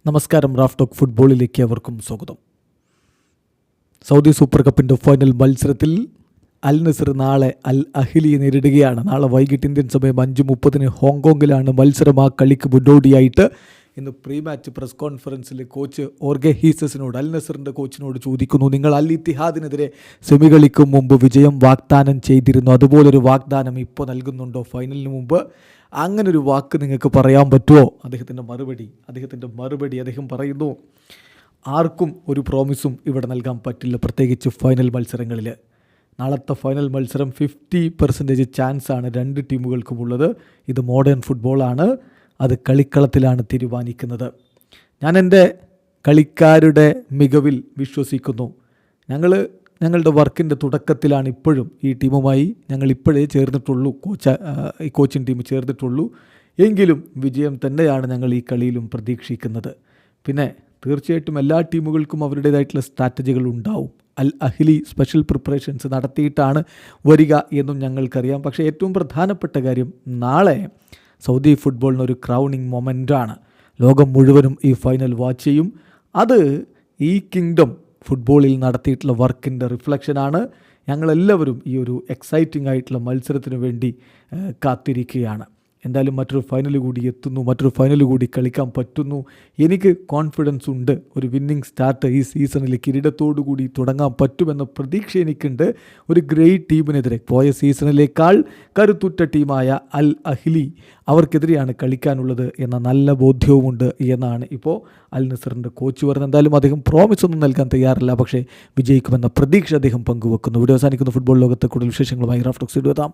നമസ്കാരം. Raf talk ഫുട്ബോളിലേക്ക് അവർക്കും സ്വാഗതം. സൗദി സൂപ്പർ കപ്പിൻ്റെ ഫൈനൽ മത്സരത്തിൽ അൽ നസർ നാളെ അൽ അഹ്ലിയെ നേരിടുകയാണ്. നാളെ വൈകിട്ട് ഇന്ത്യൻ സമയം 5:30 ഹോങ്കോങ്ങിലാണ് മത്സരം. ആ കളിക്ക് മുന്നോടിയായിട്ട് ഇന്ന് പ്രീ മാച്ച് പ്രസ് കോൺഫറൻസിൽ കോച്ച് ഓർഗെ ഹീസസിനോട്, അൽ നസറിൻ്റെ കോച്ചിനോട് ചോദിക്കുന്നു, നിങ്ങൾ അൽ ഇത്തിഹാദിനെതിരെ സെമി കളിക്കും മുമ്പ് വിജയം വാഗ്ദാനം ചെയ്തിരുന്നു, അതുപോലൊരു വാഗ്ദാനം ഇപ്പോൾ നൽകുന്നുണ്ടോ ഫൈനലിന് മുമ്പ്? അങ്ങനൊരു വാക്ക് നിങ്ങൾക്ക് പറയാൻ പറ്റുമോ? അദ്ദേഹത്തിൻ്റെ മറുപടി അദ്ദേഹം പറയുന്നു, ആർക്കും ഒരു പ്രോമിസും ഇവിടെ നൽകാൻ പറ്റില്ല, പ്രത്യേകിച്ച് ഫൈനൽ മത്സരങ്ങളിൽ. നാളത്തെ ഫൈനൽ മത്സരം 50% ചാൻസാണ് രണ്ട് ടീമുകൾക്കുമുള്ളത്. ഇത് മോഡേൺ ഫുട്ബോളാണ്, അത് കളിക്കളത്തിലാണ് തീരുമാനിക്കുന്നത്. ഞാൻ എൻ്റെ കളിക്കാരുടെ മികവിൽ വിശ്വസിക്കുന്നു. ഞങ്ങളുടെ വർക്കിൻ്റെ തുടക്കത്തിലാണ് ഇപ്പോഴും. ഈ ടീമുമായി ഞങ്ങൾ ഇപ്പോഴേ ചേർന്നിട്ടുള്ളൂ, ഈ കോച്ചിങ് ടീം ചേർന്നിട്ടുള്ളൂ. എങ്കിലും വിജയം തന്നെയാണ് ഞങ്ങൾ ഈ കളിയിലും പ്രതീക്ഷിക്കുന്നത്. പിന്നെ തീർച്ചയായിട്ടും എല്ലാ ടീമുകൾക്കും അവരുടേതായിട്ടുള്ള സ്ട്രാറ്റജികൾ ഉണ്ടാവും. അൽ അഹ്ലി സ്പെഷ്യൽ പ്രിപ്പറേഷൻസ് നടത്തിയിട്ടാണ് വരിക എന്നും ഞങ്ങൾക്കറിയാം. പക്ഷേ ഏറ്റവും പ്രധാനപ്പെട്ട കാര്യം, നാളെ സൗദി ഫുട്ബോളിനൊരു ക്രൗണിങ് മൊമെൻ്റാണ്. ലോകം മുഴുവനും ഈ ഫൈനൽ വാച്ച് ചെയ്യും. അത് ഈ കിങ്ഡം ഫുട്ബോളിൽ നടത്തിയിട്ടുള്ള വർക്കിൻ്റെ റിഫ്ലക്ഷനാണ്. ഞങ്ങളെല്ലാവരും ഈ ഒരു എക്സൈറ്റിംഗ് ആയിട്ടുള്ള മത്സരത്തിന് വേണ്ടി കാത്തിരിക്കുകയാണ്. എന്തായാലും മറ്റൊരു ഫൈനൽ കൂടി എത്തുന്നു, മറ്റൊരു ഫൈനൽ കൂടി കളിക്കാൻ പറ്റുന്നു. എനിക്ക് കോൺഫിഡൻസ് ഉണ്ട്, ഒരു വിന്നിങ് സ്റ്റാർട്ട് ഈ സീസണിൽ കിരീടത്തോടു കൂടി തുടങ്ങാൻ പറ്റുമെന്ന പ്രതീക്ഷ എനിക്കുണ്ട്. ഒരു ഗ്രേറ്റ് ടീമിനെതിരെ, പോയ സീസണിലേക്കാൾ കരുത്തുറ്റ ടീമായ അൽ അഹ്ലി, അവർക്കെതിരെയാണ് കളിക്കാനുള്ളത് എന്ന നല്ല ബോധ്യവുമുണ്ട് എന്നാണ് ഇപ്പോൾ അൽ നസറിൻ്റെ കോച്ച് പറയുന്നത്. എന്തായാലും അദ്ദേഹം പ്രോമിസ് ഒന്നും നൽകാൻ തയ്യാറില്ല, പക്ഷേ വിജയിക്കുമെന്ന പ്രതീക്ഷ അദ്ദേഹം പങ്കുവെക്കുന്നു. വീഡിയോ അവസാനിക്കുന്ന ഫുട്ബോൾ ലോകത്തെ കൂടുതൽ വിശേഷങ്ങളുമായി റാഫ് ടോക്സ് എത്താം.